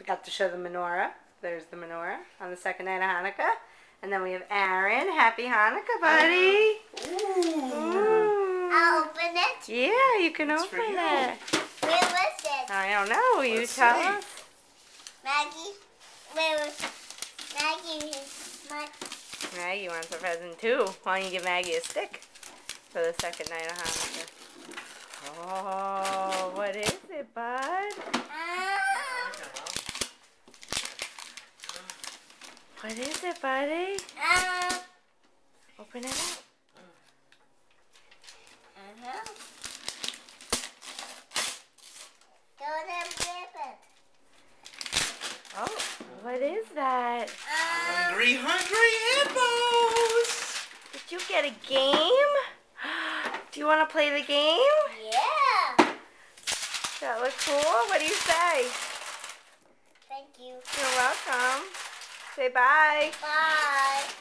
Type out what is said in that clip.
forgot to show the menorah. There's the menorah on the second night of Hanukkah. And then we have Aaron. Happy Hanukkah, buddy. Ooh. I'll open it? Yeah, you can open it. Where was it? I don't know. You tell us. Maggie? Where was Maggie? Maggie wants a present too. Why don't you give Maggie a stick for the second night of Hanukkah? Oh, what is it, bud? What is it, buddy? Open it up. Oh, what is that? Hungry hippos! Did you get a game? Do you want to play the game? Yeah. That look cool? What do you say? Thank you. You're welcome. Say bye. Bye.